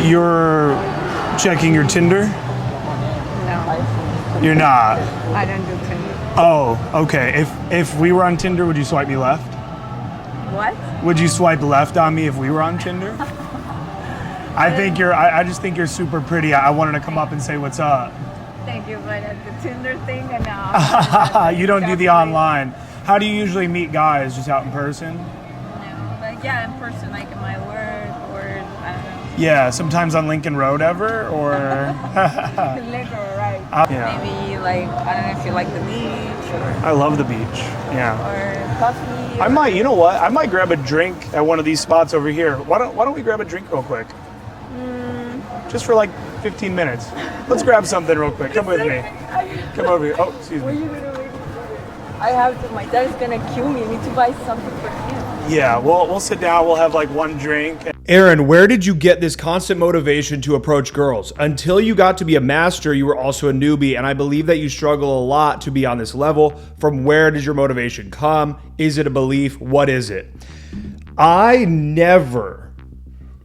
You're checking your Tinder? No, You're not. I don't do Tinder. Oh, okay. If we were on Tinder, would you swipe me left? What? Would you swipe left on me if we were on Tinder? I just think you're super pretty. I wanted to come up and say what's up. Thank you, but at the Tinder thing, no. You don't do the online. How do you usually meet guys? Just out in person? No, but yeah, in person, like in my work, or I don't know. Yeah, sometimes on Lincoln Road ever, or... Liquor, right? Yeah. Maybe like, I don't know if you like the beach, or I love the beach, yeah. coffee. I might, you know what? I might grab a drink at one of these spots over here. Why don't we grab a drink real quick? Just for like 15 minutes. Let's grab something real quick. Come with me. Come over here. Oh, excuse me. I have to, my dad's gonna kill me. I need to buy something for him. Yeah, we'll sit down. We'll have like one drink. Aaron, where did you get this constant motivation to approach girls? Until you got to be a master, you were also a newbie, and I believe that you struggle a lot to be on this level. From where does your motivation come? Is it a belief? What is it? I never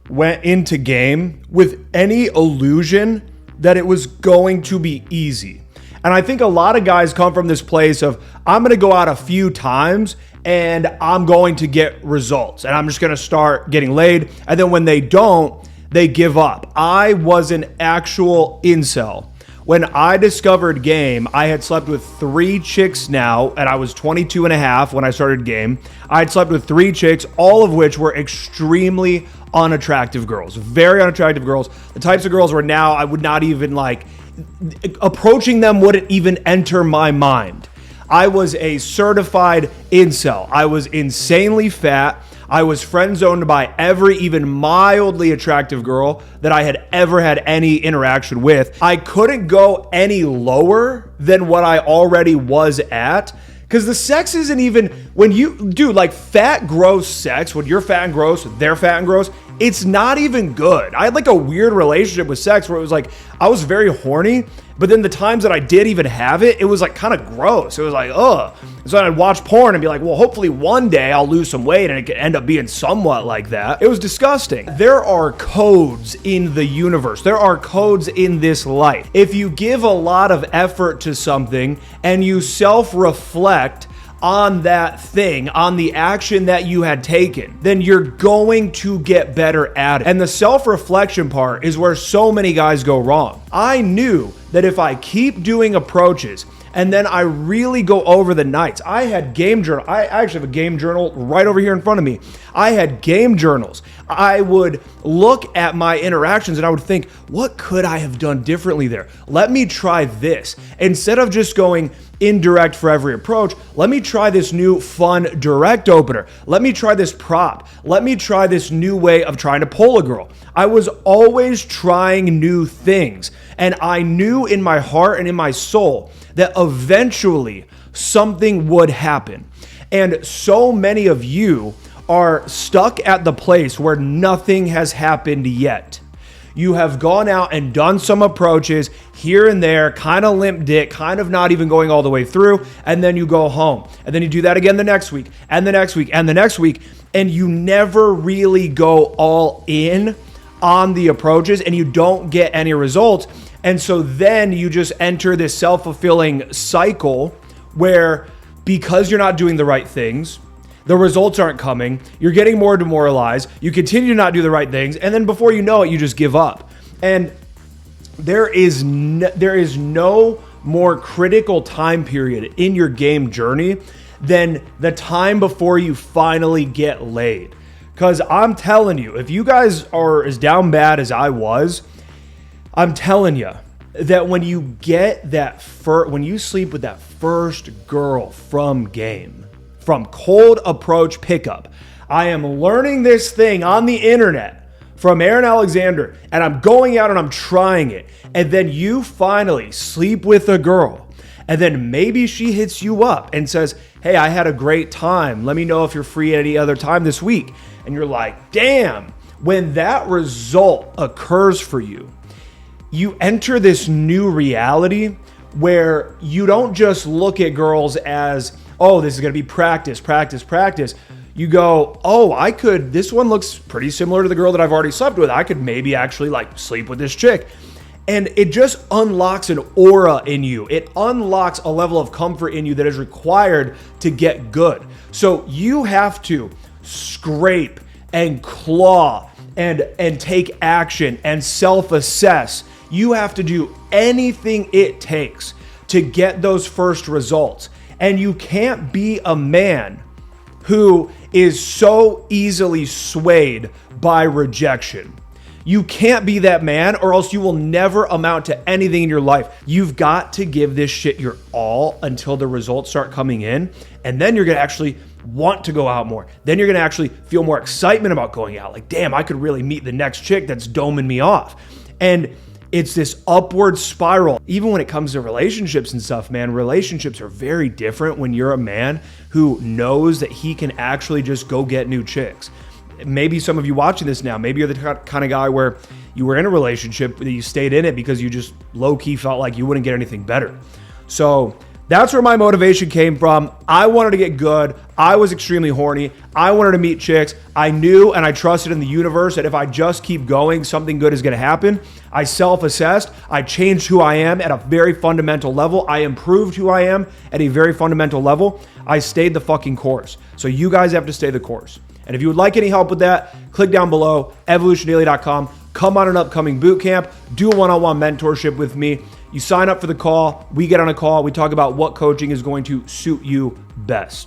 went into game with any illusion that it was going to be easy. And I think a lot of guys come from this place of, I'm going to go out a few times and I'm going to get results and I'm just going to start getting laid. And then when they don't, they give up. I was an actual incel. When I discovered game, I had slept with 3 chicks now, and I was 22 and a half when I started game. I had slept with 3 chicks, all of which were extremely unattractive girls, very unattractive girls. The types of girls where now I would not even like, approaching them wouldn't even enter my mind. I was a certified incel. I was insanely fat. I was friend zoned by every even mildly attractive girl that I had ever had any interaction with. I couldn't go any lower than what I already was at. Because the sex isn't even, when you do like fat, gross sex, when you're fat and gross, they're fat and gross, it's not even good. I had like a weird relationship with sex where it was like, I was very horny, but then the times that I did even have it, it was like kind of gross. It was like, ugh. So I'd watch porn and be like, well, hopefully one day I'll lose some weight and it could end up being somewhat like that. It was disgusting. There are codes in the universe. There are codes in this life. If you give a lot of effort to something and you self-reflect on that thing, on the action that you had taken, then you're going to get better at it. And the self-reflection part is where so many guys go wrong. I knew that if I keep doing approaches and then I really go over the nights, I had game journal. I actually have a game journal right over here in front of me. I had game journals. I would look at my interactions and I would think, what could I have done differently there? Let me try this. Instead of just going indirect for every approach, let me try this new fun direct opener. Let me try this prop. Let me try this new way of trying to pull a girl. I was always trying new things. And I knew in my heart and in my soul that eventually something would happen. And so many of you are stuck at the place where nothing has happened yet. You have gone out and done some approaches here and there, kind of limp dick, kind of not even going all the way through, and then you go home. And then you do that again the next week, and the next week, and the next week, and you never really go all in on the approaches, and you don't get any results. And so then you just enter this self-fulfilling cycle where, because you're not doing the right things, the results aren't coming, you're getting more demoralized, you continue to not do the right things, and then before you know it, you just give up. And there is no more critical time period in your game journey than the time before you finally get laid. Because I'm telling you, if you guys are as down bad as I was, I'm telling you that when you get that when you sleep with that first girl from game, from cold approach pickup, I am learning this thing on the internet from Aaron Alexander, and I'm going out and I'm trying it. And then you finally sleep with a girl, and then maybe she hits you up and says, hey, I had a great time. Let me know if you're free at any other time this week. And you're like, damn, when that result occurs for you, you enter this new reality where you don't just look at girls as, oh, this is going to be practice, practice, practice. you go, oh, this one looks pretty similar to the girl that I've already slept with. I could maybe actually like sleep with this chick. And it just unlocks an aura in you. It unlocks a level of comfort in you that is required to get good. So you have to scrape and claw and take action and self-assess. You have to do anything it takes to get those first results. And you can't be a man who is so easily swayed by rejection. You can't be that man, or else you will never amount to anything in your life. You've got to give this shit your all until the results start coming in, and then you're gonna actually want to go out more. Then you're gonna actually feel more excitement about going out. Like, damn, I could really meet the next chick that's doming me off. And it's this upward spiral. Even when it comes to relationships and stuff, man, relationships are very different when you're a man who knows that he can actually just go get new chicks. Maybe some of you watching this now, maybe you're the kind of guy where you were in a relationship that you stayed in it because you just low-key felt like you wouldn't get anything better. So that's where my motivation came from. I wanted to get good. I was extremely horny. I wanted to meet chicks. I knew and I trusted in the universe that if I just keep going, something good is going to happen. I self-assessed. I changed who I am at a very fundamental level. I improved who I am at a very fundamental level. I stayed the fucking course. So you guys have to stay the course. And if you would like any help with that, click down below, evolutiondaily.com. Come on an upcoming boot camp. Do a one-on-one mentorship with me. You sign up for the call. We get on a call. We talk about what coaching is going to suit you best.